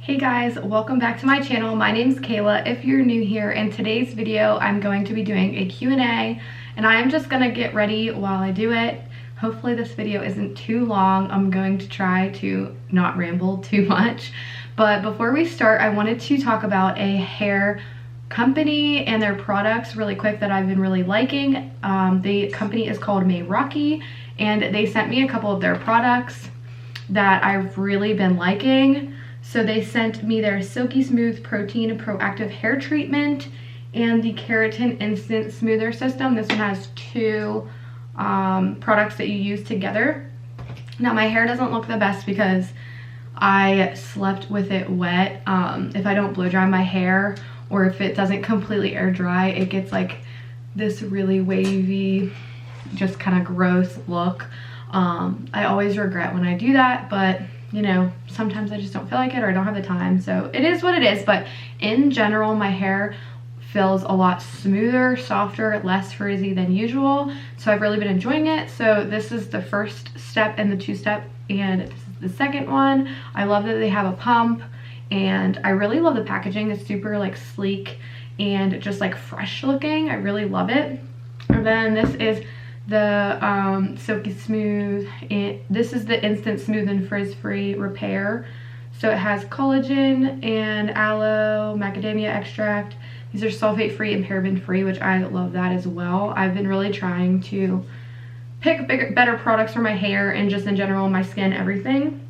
Hey guys, welcome back to my channel. My name's Kayla. If you're new here, in today's video I'm going to be doing a Q&A, and I am just gonna get ready while I do it. Hopefully this video isn't too long. I'm going to try to not ramble too much. But before we start, I wanted to talk about a hair company and their products really quick that I've been really liking. The company is called MAYRAKI, and they sent me a couple of their products that I've really been liking. So they sent me their Silky Smooth Protein Proactive Hair Treatment and the Keratin Instant Smoother System. This one has two products that you use together. Now my hair doesn't look the best because I slept with it wet. If I don't blow dry my hair, or if it doesn't completely air dry, it gets like this really wavy, just kind of gross look. I always regret when I do that, but you know, sometimes I just don't feel like it or I don't have the time, so it is what it is. But in general, my hair feels a lot smoother, softer, less frizzy than usual, so I've really been enjoying it. So this is the first step in the two-step, and this is the second one. I love that they have a pump, and I really love the packaging. It's super like sleek and just like fresh looking. I really love it. And then this is the Silky Smooth. This is the Instant Smooth and Frizz-Free Repair. So it has collagen and aloe macadamia extract. These are sulfate-free and paraben-free, which I love that as well. I've been really trying to pick better products for my hair and just in general, my skin, everything.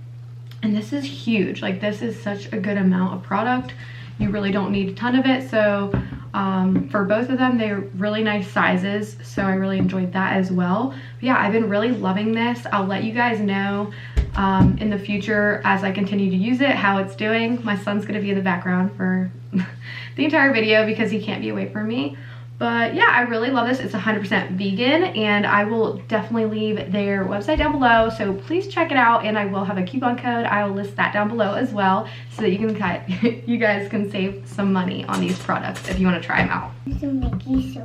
And this is huge. Like, this is such a good amount of product. You really don't need a ton of it. So for both of them, they're really nice sizes, so I really enjoyed that as well. But yeah, I've been really loving this. I'll let you guys know in the future as I continue to use it how it's doing. My son's gonna be in the background for the entire video because he can't be away from me. But yeah, I really love this. It's 100% vegan, and I will definitely leave their website down below, so please check it out, and I will have a coupon code. I will list that down below as well so that you guys can save some money on these products if you want to try them out. This will make you so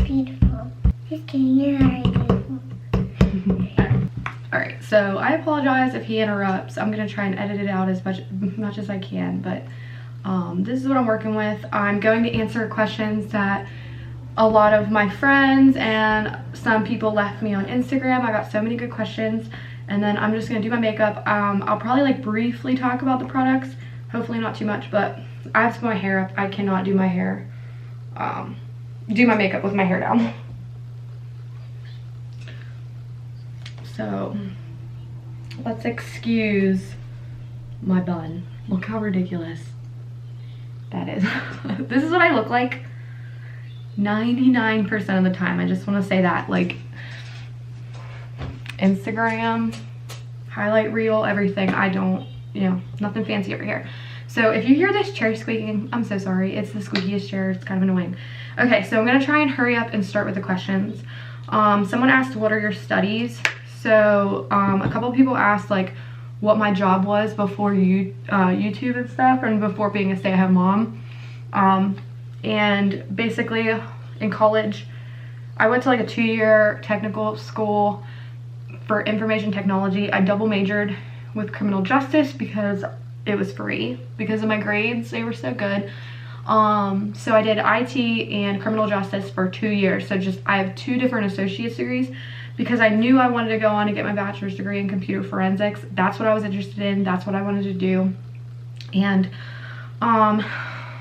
beautiful. Just kidding, you're already beautiful. Alright, so I apologize if he interrupts. I'm going to try and edit it out as much as I can, but this is what I'm working with. I'm going to answer questions that a lot of my friends and some people left me on Instagram. I got so many good questions, and then I'm just gonna do my makeup. I'll probably like briefly talk about the products, hopefully not too much, but I have to put my hair up. I cannot do my hair, do my makeup with my hair down. So let's excuse my bun. Look how ridiculous that is. This is what I look like 99% of the time. I just want to say that, like, Instagram, highlight reel, everything. I don't, you know, nothing fancy over here. So if you hear this chair squeaking, I'm so sorry. It's the squeakiest chair. It's kind of annoying. Okay, so I'm going to try and hurry up and start with the questions. Someone asked, what are your studies? So a couple of people asked, like, what my job was before YouTube and stuff, and before being a stay-at-home mom. And basically in college, I went to like a 2-year technical school for information technology. I double majored with criminal justice because it was free, because of my grades. They were so good. So I did IT and criminal justice for 2 years. So just, I have 2 different associate's degrees because I knew I wanted to go on to get my bachelor's degree in computer forensics. That's what I was interested in. That's what I wanted to do. And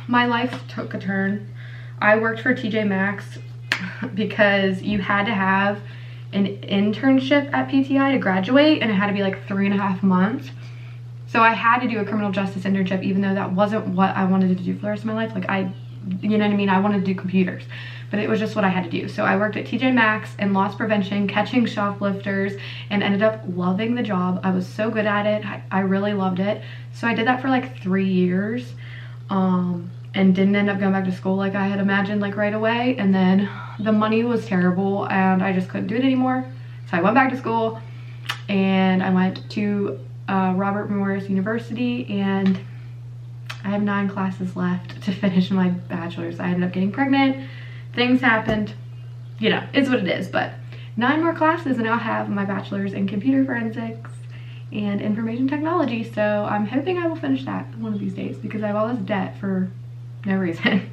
my life took a turn. I worked for TJ Maxx because you had to have an internship at PTI to graduate, and it had to be like 3.5 months. So I had to do a criminal justice internship, even though that wasn't what I wanted to do for the rest of my life. Like, you know what I mean? I wanted to do computers, but it was just what I had to do. So I worked at TJ Maxx in loss prevention, catching shoplifters, and ended up loving the job. I was so good at it. I really loved it. So I did that for like 3 years. And didn't end up going back to school like I had imagined, like right away. And then the money was terrible and I just couldn't do it anymore. So I went back to school, and I went to Robert Morris University, and I have 9 classes left to finish my bachelor's. I ended up getting pregnant. Things happened. You know, it's what it is. But 9 more classes and I'll have my bachelor's in computer forensics. and information technology. So I'm hoping I will finish that one of these days because I have all this debt for no reason.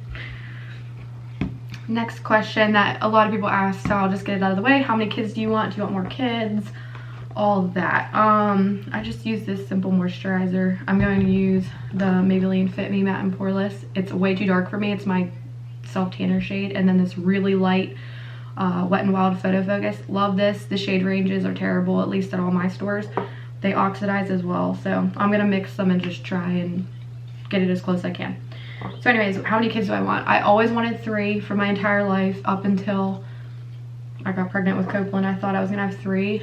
Next question that a lot of people ask, so I'll just get it out of the way. How many kids do you want? Do you want more kids? All of that. I just use this simple moisturizer. I'm going to use the Maybelline Fit Me Matte and Poreless. It's way too dark for me. It's my self tanner shade, and then this really light Wet n Wild Photo Focus. Love this. The shade ranges are terrible, at least at all my stores. They oxidize as well, so I'm gonna mix them and just try and get it as close as I can. So anyways, how many kids do I want? I always wanted 3 for my entire life up until I got pregnant with Copeland. I thought I was gonna have 3.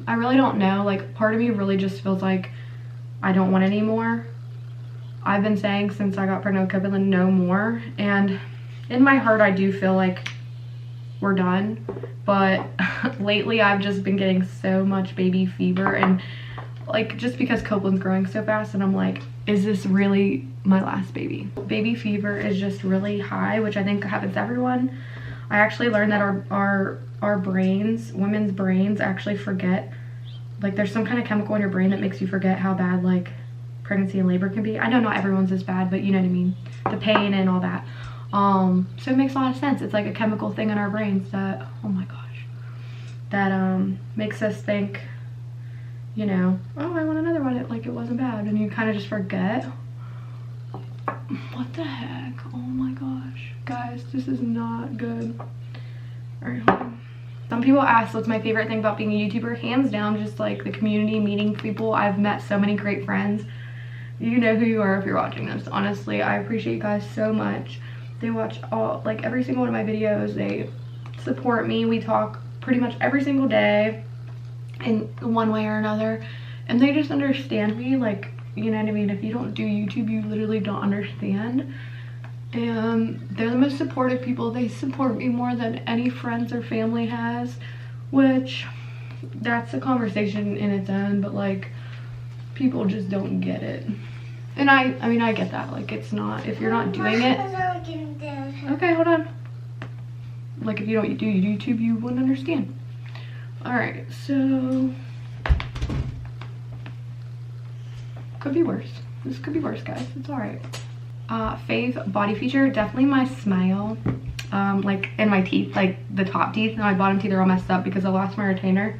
I really don't know. Like, part of me really just feels like I don't want any more. I've been saying since I got pregnant with Copeland, no more. And in my heart, I do feel like we're done. But lately, I've just been getting so much baby fever. And like, just because Copeland's growing so fast, and I'm like, is this really my last baby? Baby fever is just really high, which I think happens to everyone. I actually learned that our brains, women's brains, actually forget. Like, there's some kind of chemical in your brain that makes you forget how bad like pregnancy and labor can be. I know not everyone's as bad, but you know what I mean, the pain and all that. So it makes a lot of sense. It's like a chemical thing in our brains that, oh my gosh, that makes us think, you know, oh, I want another one. Like, it wasn't bad, and you kind of just forget. What the heck? Oh my gosh, guys, this is not good. All right, hold on. Some people ask what's my favorite thing about being a YouTuber. Hands down, just like the community, meeting people. I've met so many great friends. You know who you are if you're watching this. Honestly, I appreciate you guys so much. They watch all, like, every single one of my videos. They support me. We talk pretty much every single day in one way or another, and they just understand me. Like, you know what I mean? If you don't do YouTube, you literally don't understand. And they're the most supportive people. They support me more than any friends or family has, which that's a conversation in its own, but like, people just don't get it. And I mean, I get that. Like, it's not, if you're not doing it. Okay, hold on. Like, if you don't do YouTube, you wouldn't understand. All right, so could be worse. This could be worse, guys. It's all right. Fave body feature, definitely my smile. Like, and my teeth, like the top teeth and my bottom teeth are all messed up because I lost my retainer.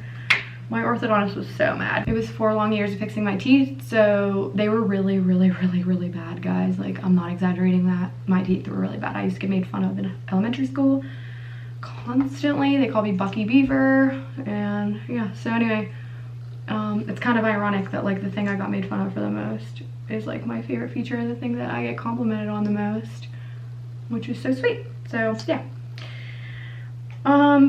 My orthodontist was so mad. It was 4 long years of fixing my teeth, so they were really, really, really, really bad, guys. Like, I'm not exaggerating that. My teeth were really bad. I used to get made fun of in elementary school constantly. They called me Bucky Beaver, and yeah, so anyway, it's kind of ironic that like the thing I got made fun of for the most is like my favorite feature and the thing that I get complimented on the most, which is so sweet. So yeah.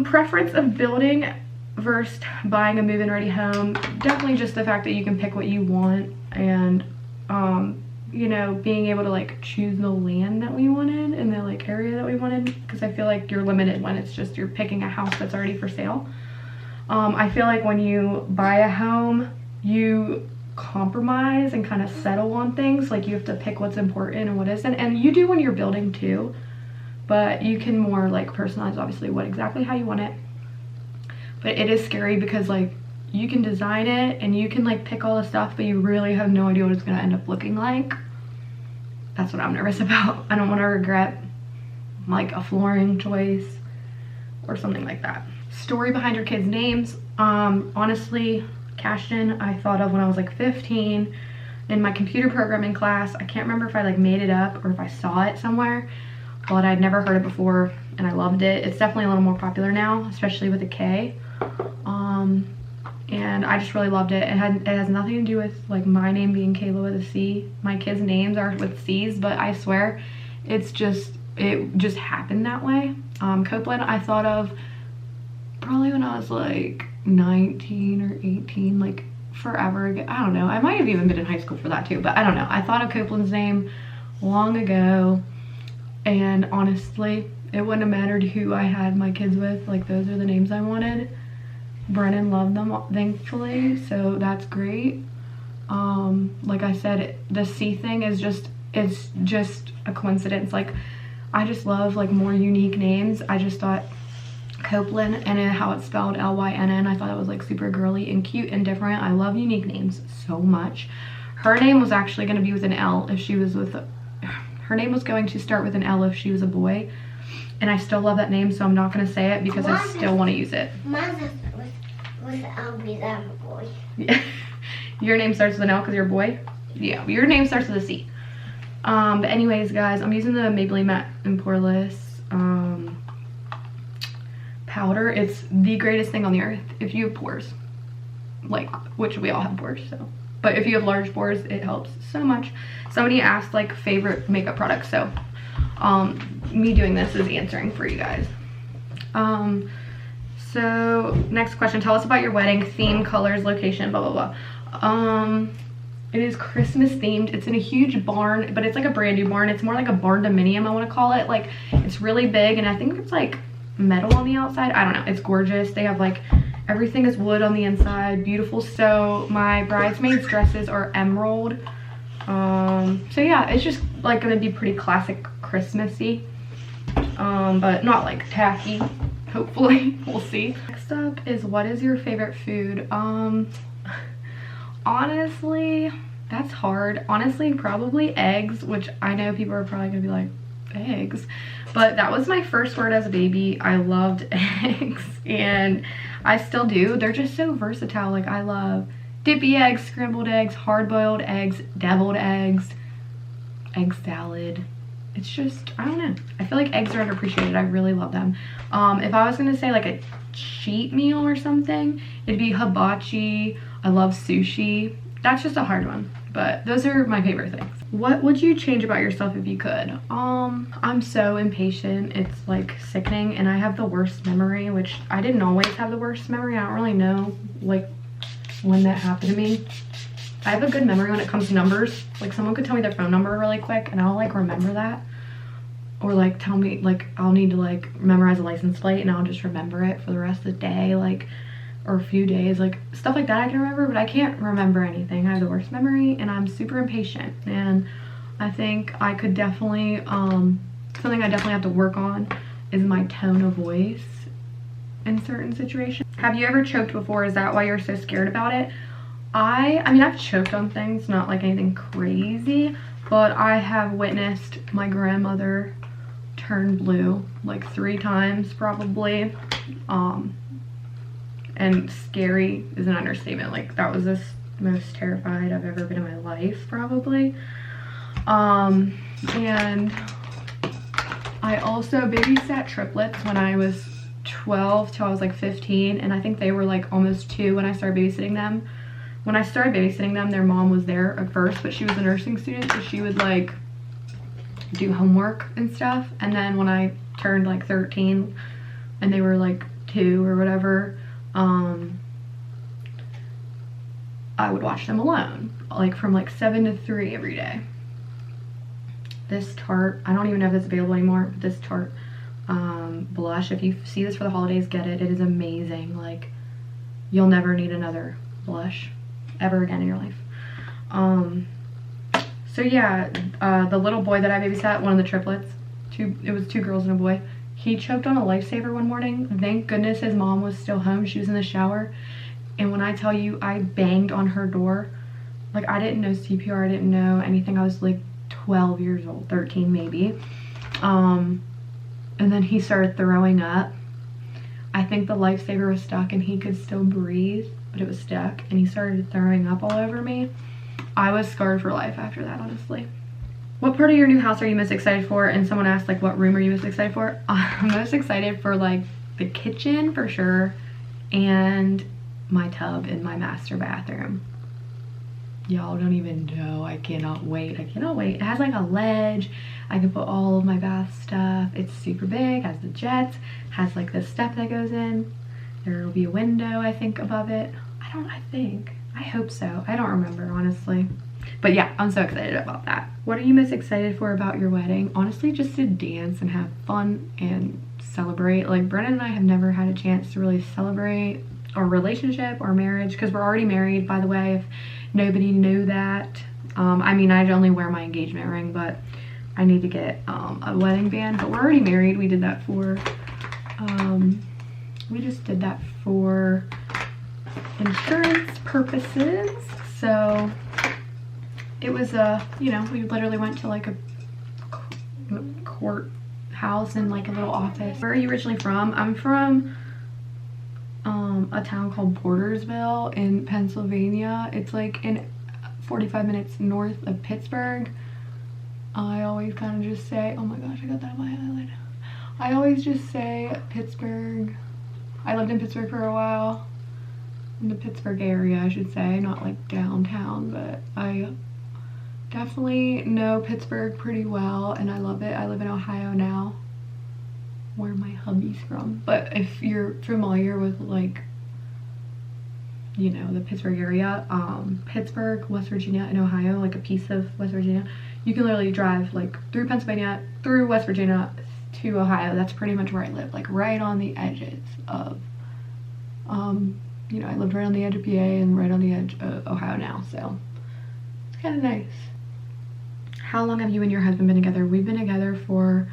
Preference of building versus buying a move-in ready home, definitely just the fact that you can pick what you want, and you know, being able to like choose the land that we wanted and the like area that we wanted, because I feel like you're limited when it's just you're picking a house that's already for sale. I feel like when you buy a home, you compromise and kind of settle on things. Like, you have to pick what's important and what isn't, and you do when you're building too, but you can more like personalize obviously what exactly how you want it. But it is scary because like you can design it and you can like pick all the stuff, but you really have no idea what it's going to end up looking like. That's what I'm nervous about. I don't want to regret like a flooring choice or something like that. Story behind your kids' names. Honestly, Cashton I thought of when I was like 15 in my computer programming class. I can't remember if I like made it up or if I saw it somewhere, but I'd never heard it before and I loved it. It's definitely a little more popular now, especially with a K. And I just really loved it. It has nothing to do with like my name being Cayla with a C. My kids' names are with C's, but I swear it just happened that way. Copeland I thought of probably when I was like 19 or 18, like forever ago. I don't know. I might have even been in high school for that too, but I don't know. I thought of Copeland's name long ago, and honestly, it wouldn't have mattered who I had my kids with. Like, those are the names I wanted. Brennan loved them, thankfully, so that's great. Like I said, the C thing is it's just a coincidence. Like, I just love like more unique names. I just thought Copeland, and how it's spelled Lynn. I thought it was like super girly and cute and different. I love unique names so much. Her name was actually going to be with an L if she was with her name was going to start with an L if she was a boy, and I still love that name, so I'm not going to say it because I still want to use it. Mine was always a boy. Yeah. Your name starts with an L because you're a boy? Yeah, your name starts with a C. But anyways, guys, I'm using the Maybelline Matte and Poreless powder. It's the greatest thing on the earth if you have pores, like, which we all have pores, so, but if you have large pores, it helps so much. Somebody asked like favorite makeup products, so me doing this is answering for you guys. So next question, tell us about your wedding, theme, colors, location, blah blah blah. It is Christmas themed. It's in a huge barn, but it's like a brand new barn. It's more like a barn dominium, I want to call it. Like, it's really big, and I think it's like metal on the outside. I don't know. It's gorgeous. They have like everything is wood on the inside. Beautiful. So my bridesmaids dresses are emerald. So yeah, it's just like gonna be pretty classic Christmassy, but not like tacky. Hopefully. We'll see. Next up is, what is your favorite food? Honestly, that's hard. Honestly, probably eggs, which I know people are probably gonna be like, eggs, but that was my first word as a baby. I loved eggs, and I still do. They're just so versatile. Like, I love dippy eggs, scrambled eggs, hard-boiled eggs, deviled eggs, egg salad. It's just, I don't know. I feel like eggs are underappreciated. I really love them. If I was gonna say like a cheat meal or something, it'd be hibachi. I love sushi. That's just a hard one, but those are my favorite things. What would you change about yourself if you could? I'm so impatient. It's like sickening, and I have the worst memory, which I didn't always have the worst memory. I don't really know like when that happened to me. I have a good memory when it comes to numbers. Like, someone could tell me their phone number really quick and I'll like remember that. Or like tell me, like, I'll need to like memorize a license plate and I'll just remember it for the rest of the day, like, or a few days, like stuff like that I can remember, but I can't remember anything. I have the worst memory, and I'm super impatient, and I think I could definitely, something I definitely have to work on is my tone of voice in certain situations. Have you ever choked before? Is that why you're so scared about it? I mean, I've choked on things, not like anything crazy, but I have witnessed my grandmother turn blue like 3 times probably. And scary is an understatement. Like, that was the most terrified I've ever been in my life probably. And I also babysat triplets when I was 12 till I was like 15, and I think they were like almost 2 when I started babysitting them. When I started babysitting them, their mom was there at first, but she was a nursing student, so she would like do homework and stuff. And then when I turned like 13 and they were like 2 or whatever, I would watch them alone, like from like 7 to 3 every day. This Tarte, I don't even know if it's available anymore, but this Tarte blush, if you see this for the holidays, get it. It is amazing. Like, you'll never need another blush ever again in your life. So yeah, the little boy that I babysat, one of the triplets, it was 2 girls and a boy, he choked on a lifesaver one morning. Thank goodness his mom was still home. She was in the shower, and when I tell you, I banged on her door. Like, I didn't know CPR, I didn't know anything. I was like 12 years old, 13 maybe. And then he started throwing up. I think the lifesaver was stuck and he could still breathe, but it was stuck, and he started throwing up all over me. I was scarred for life after that, honestly. What part of your new house are you most excited for? And someone asked, like, what room are you most excited for? I'm most excited for like the kitchen for sure, and my tub in my master bathroom. Y'all don't even know. I cannot wait. I cannot wait. It has like a ledge. I can put all of my bath stuff. It's super big, has the jets, has like this step that goes in. There will be a window, I think, above it. I hope so. I don't remember, honestly. But yeah, I'm so excited about that. What are you most excited for about your wedding? Honestly, just to dance and have fun and celebrate. Like, Brennan and I have never had a chance to really celebrate our relationship or marriage, because we're already married, by the way, if nobody knew that. I mean, I'd only wear my engagement ring, but I need to get a wedding band. But we're already married. We did that for we just did that for insurance purposes. So it was you know, we literally went to like a courthouse and like a little office. Where are you originally from? I'm from a town called Portersville in Pennsylvania. It's like in 45 minutes north of Pittsburgh. I always kind of just say, oh my gosh, I got that on my eyelid. I always just say Pittsburgh. I lived in Pittsburgh for a while. In the Pittsburgh area, I should say, not like downtown, but I definitely know Pittsburgh pretty well and I love it. I live in Ohio now, where my hubby's from. But if you're familiar with like, you know, the Pittsburgh area, Pittsburgh, West Virginia, and Ohio, like a piece of West Virginia, you can literally drive like through Pennsylvania, through West Virginia to Ohio. That's pretty much where I live, like right on the edges of, you know, I lived right on the edge of PA and right on the edge of Ohio now, so it's kind of nice. How long have you and your husband been together? We've been together for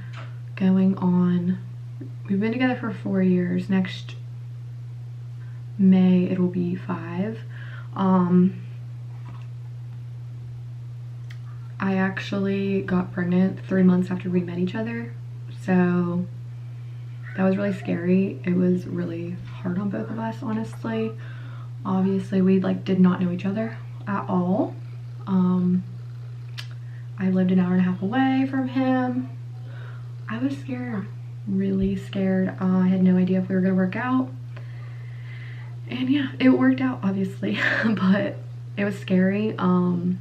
we've been together for 4 years. Next May, it'll be 5. I actually got pregnant 3 months after we met each other, so that was really scary. It was really hard on both of us, honestly. Obviously, we like did not know each other at all. I lived an hour and a half away from him. I was scared, really scared. I had no idea if we were gonna work out. And yeah, it worked out, obviously, but it was scary. I'm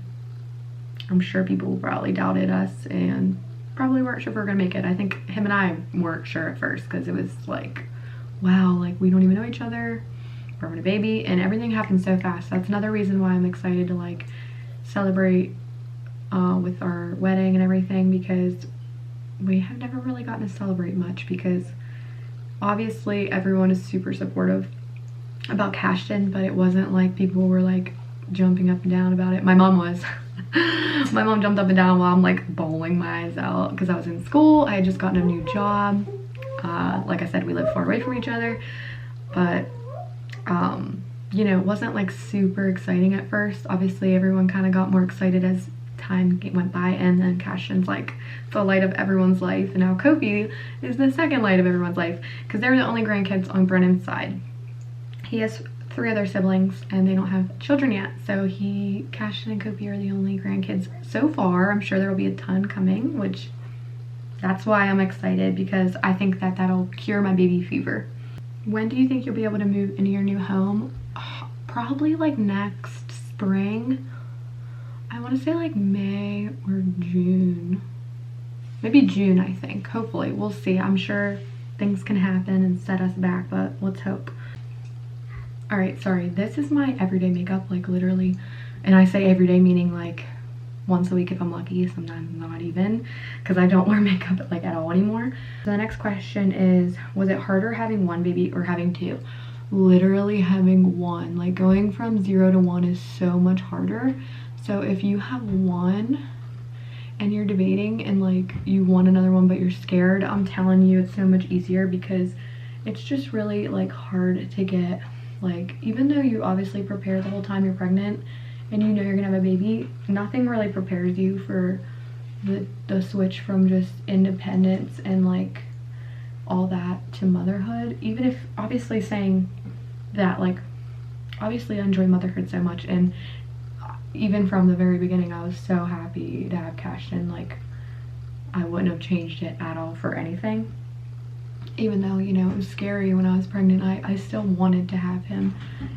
sure people probably doubted us and probably weren't sure if we were gonna make it. I think him and I weren't sure at first because it was like, wow, like we don't even know each other. We're having a baby and everything happened so fast. That's another reason why I'm excited to like celebrate with our wedding and everything, because we have never really gotten to celebrate much, because obviously everyone is super supportive about Cashton, but it wasn't like people were like jumping up and down about it. My mom was. My mom jumped up and down while I'm like bawling my eyes out because I was in school. I had just gotten a new job. Like I said, we live far away from each other, but you know, it wasn't like super exciting at first. Obviously everyone kind of got more excited as time went by, and then Cashton's like the light of everyone's life, and now Kofi is the second light of everyone's life because they're the only grandkids on Brennan's side. He has 3 other siblings and they don't have children yet, so Cashton and Kofi are the only grandkids so far. I'm sure there will be a ton coming, which that's why I'm excited, because I think that that'll cure my baby fever. When do you think you'll be able to move into your new home? Probably like next spring. I want to say like May or June. Maybe June, I think. Hopefully. We'll see. I'm sure things can happen and set us back, but let's hope. Alright, sorry. This is my everyday makeup, like literally. And I say everyday meaning like once a week if I'm lucky, sometimes not even, because I don't wear makeup like at all anymore. So the next question is, was it harder having 1 baby or having 2? Literally having 1. Like going from 0 to 1 is so much harder. So if you have 1 and you're debating and like you want another one but you're scared, I'm telling you it's so much easier, because it's just really like hard to get, like, even though you obviously prepare the whole time you're pregnant and you know you're gonna have a baby, nothing really prepares you for the switch from just independence and like all that to motherhood. Even if, obviously saying that, like, obviously I enjoy motherhood so much, and even from the very beginning I was so happy to have Cashton. Like, I wouldn't have changed it at all for anything. Even though, you know, it was scary when I was pregnant, I still wanted to have him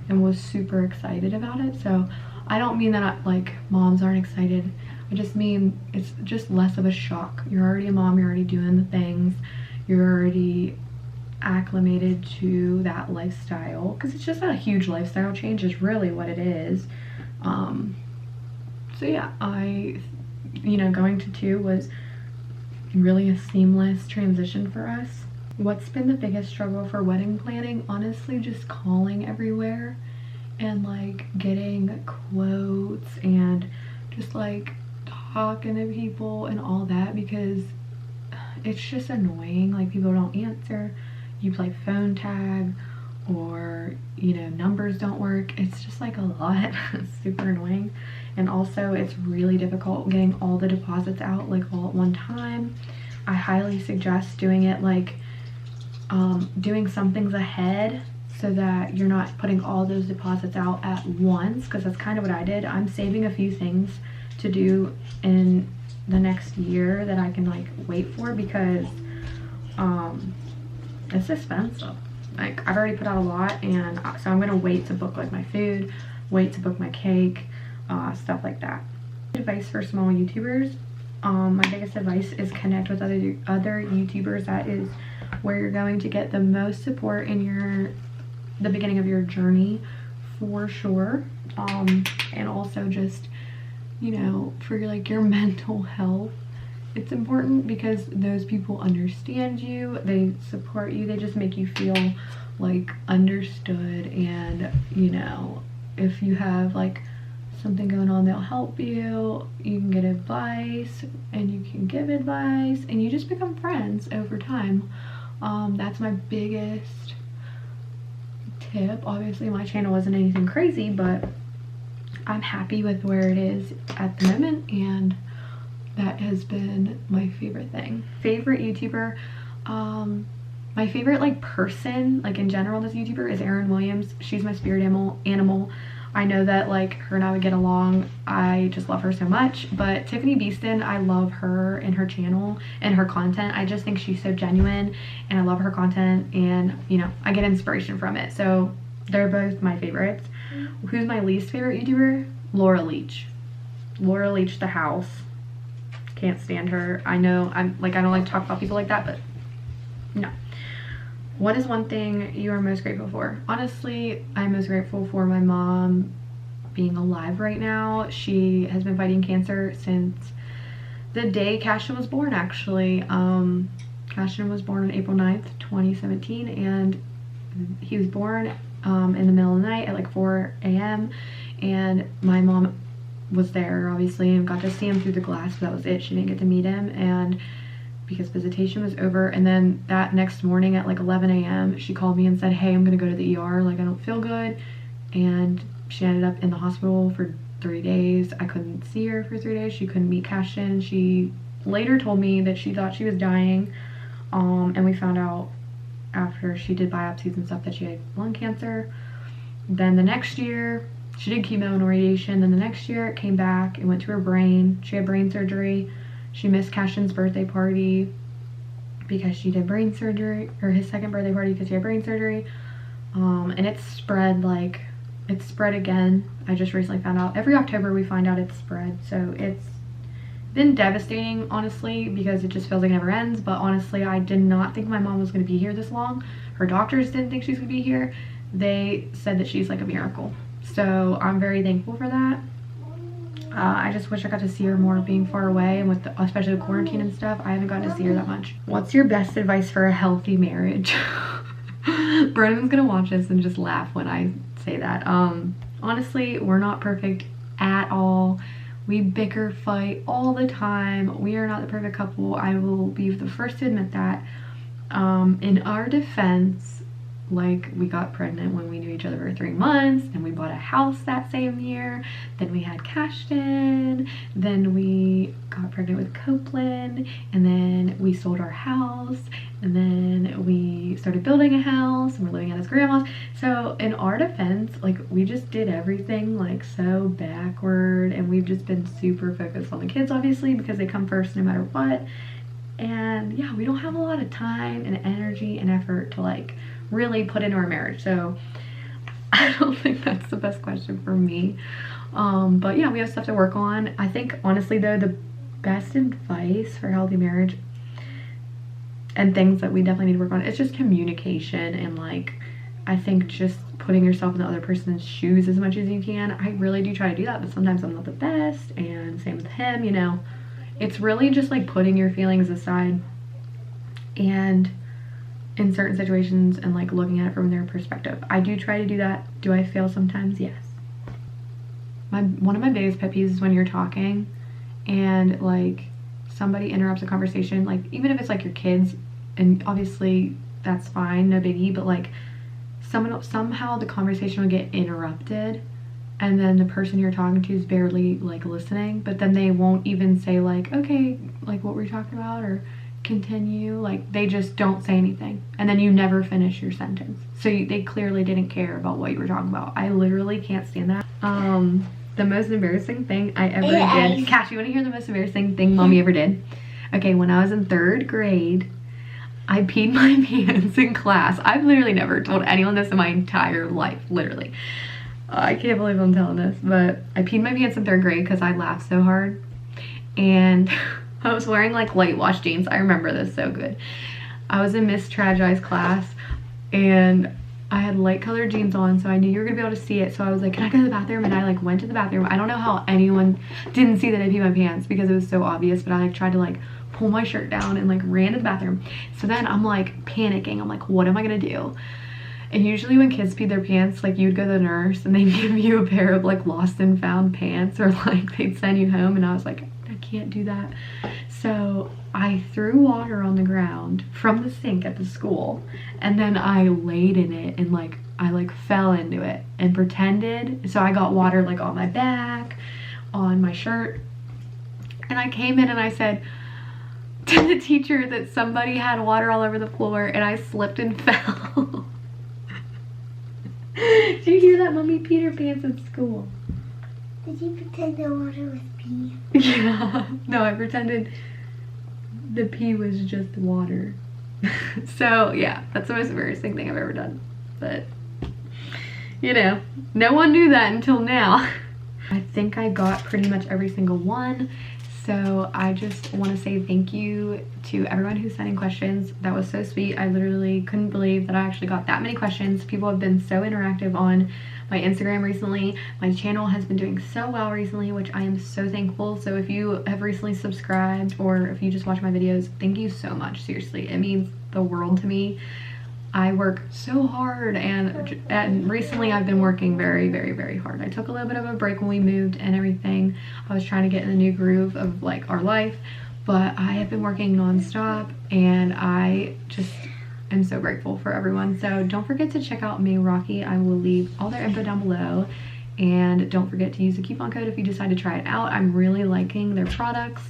and was super excited about it. So I don't mean that like moms aren't excited. I just mean it's just less of a shock. You're already a mom, you're already doing the things, you're already acclimated to that lifestyle, because it's just a huge lifestyle change is really what it is. So yeah, you know, going to 2 was really a seamless transition for us. What's been the biggest struggle for wedding planning? Honestly, just calling everywhere and like getting quotes and just like talking to people and all that, because it's just annoying. Like, people don't answer, you play phone tag, or, you know, numbers don't work. It's just like a lot. It's super annoying. And also it's really difficult getting all the deposits out like all at one time. I highly suggest doing it like doing some things ahead so that you're not putting all those deposits out at once, because that's kind of what I did. I'm saving a few things to do in the next year that I can like wait for, because it's expensive. Like, I've already put out a lot, and so I'm gonna wait to book like my food, wait to book my cake, stuff like that. Advice for small YouTubers. My biggest advice is connect with other YouTubers. That is where you're going to get the most support in the beginning of your journey, for sure. And also just, you know, for your mental health, it's important, because those people understand you, they support you, they just make you feel like understood. And, you know, if you have like something going on, they'll help you. You can get advice and you can give advice, and you just become friends over time. That's my biggest tip. Obviously my channel isn't anything crazy, but I'm happy with where it is at the moment, and that has been my favorite thing. Favorite YouTuber, my favorite like person, like in general, this YouTuber is Erin Williams. She's my spirit animal. I know that like her and I would get along. I just love her so much. But Tiffany Beeston, I love her and her channel and her content. I just think she's so genuine, and I love her content, and you know, I get inspiration from it. So they're both my favorites. Who's my least favorite YouTuber? Laura Leach. Laura Leach the house. Can't stand her. I know I don't like to talk about people like that, but no. What is one thing you are most grateful for? Honestly, I'm most grateful for my mom being alive right now. She has been fighting cancer since the day Cashin was born, actually. Cashin was born on April 9th, 2017, and he was born in the middle of the night at like 4 a.m. and my mom was there obviously and got to see him through the glass, but that was it. She didn't get to meet him, and because visitation was over. And then that next morning at like 11 a.m. she called me and said, hey, I'm gonna go to the ER, like I don't feel good. And she ended up in the hospital for 3 days. I couldn't see her for 3 days. She couldn't meet Cashin. She later told me that she thought she was dying, and we found out after she did biopsies and stuff that she had lung cancer. Then the next year she did chemo and radiation. Then the next year it came back, it went to her brain. She had brain surgery. She missed Cashin's birthday party because she did brain surgery, or his second birthday party because she had brain surgery. And it's spread again. I just recently found out. Every October we find out it's spread. So it's been devastating, honestly, because it just feels like it never ends. But honestly, I did not think my mom was going to be here this long. Her doctors didn't think she was going to be here. They said that she's like a miracle. So I'm very thankful for that. I just wish I got to see her more being far away, and with especially the quarantine and stuff, I haven't gotten to see her that much. What's your best advice for a healthy marriage? Brennan's gonna watch this and just laugh when I say that. Honestly, we're not perfect at all. We bicker, fight all the time. We are not the perfect couple. I will be the first to admit that. In our defense, like, we got pregnant when we knew each other for 3 months, and we bought a house that same year. Then we had Cashin, then we got pregnant with Copeland, and then we sold our house, and then we started building a house, and we're living at his grandma's. So in our defense, like, we just did everything like so backward, and we've just been super focused on the kids, obviously, because they come first no matter what. And yeah, we don't have a lot of time and energy and effort to like really put into our marriage. So I don't think that's the best question for me. But yeah, we have stuff to work on. I think honestly though, the best advice for a healthy marriage and things that we definitely need to work on, it's just communication. And like, I think just putting yourself in the other person's shoes as much as you can. I really do try to do that, but sometimes I'm not the best, and same with him, you know. It's really just like putting your feelings aside and in certain situations and like looking at it from their perspective. I do try to do that. Do I fail sometimes? Yes. One of my biggest pet peeves is when you're talking and like somebody interrupts a conversation, like even if it's like your kids, and obviously that's fine, no biggie, but like somehow the conversation would get interrupted, and then the person you're talking to is barely like listening, but then they won't even say like, okay, like what were you talking about, or continue. Like they just don't say anything, and then you never finish your sentence. So they clearly didn't care about what you were talking about. I literally can't stand that. The most embarrassing thing I ever did. Cash, you want to hear the most embarrassing thing mommy ever did? Okay, when I was in 3rd grade, I peed my pants in class. I've literally never told anyone this in my entire life, literally. I can't believe I'm telling this, but I peed my pants in 3rd grade because I laughed so hard. And I was wearing like light wash jeans. I remember this so good. I was in Miss Tragi's class, and I had light colored jeans on, so I knew you were gonna be able to see it. So I was like, can I go to the bathroom? And I like went to the bathroom. I don't know how anyone didn't see that I peed my pants because it was so obvious, but I like tried to like pull my shirt down and like ran to the bathroom. So then I'm like panicking. I'm like, what am I gonna do? And usually when kids pee their pants, like you'd go to the nurse and they'd give you a pair of like lost and found pants, or like they'd send you home. And I was like, I can't do that. So I threw water on the ground from the sink at the school, and then I laid in it and like I like fell into it and pretended. So I got water like on my back, on my shirt, and I came in and I said to the teacher that somebody had water all over the floor, and I slipped and fell. Did you hear that? Mommy peed her pants at school. Did you pretend the water was pee? Yeah. No, I pretended the pee was just water. So yeah, that's the most embarrassing thing I've ever done. But you know, no one knew that until now. I think I got pretty much every single one. So I just want to say thank you to everyone who sent in questions. That was so sweet. I literally couldn't believe that I actually got that many questions. People have been so interactive on my Instagram recently. My channel has been doing so well recently, which I am so thankful. So if you have recently subscribed, or if you just watch my videos, thank you so much. Seriously, it means the world to me. I work so hard, and recently I've been working very, very, very hard. I took a little bit of a break when we moved and everything. I was trying to get in the new groove of like our life, but I have been working non-stop, and I just am so grateful for everyone. So don't forget to check out MAYRAKI. I will leave all their info down below, and don't forget to use the coupon code if you decide to try it out. I'm really liking their products,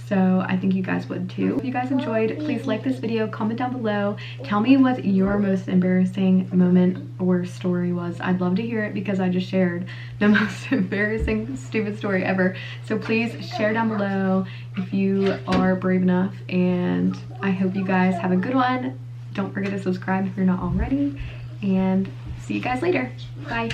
so I think you guys would too. If you guys enjoyed, please like this video, comment down below, tell me what your most embarrassing moment or story was. I'd love to hear it because I just shared the most embarrassing stupid story ever. So please share down below if you are brave enough, and I hope you guys have a good one. Don't forget to subscribe if you're not already, and see you guys later. Bye.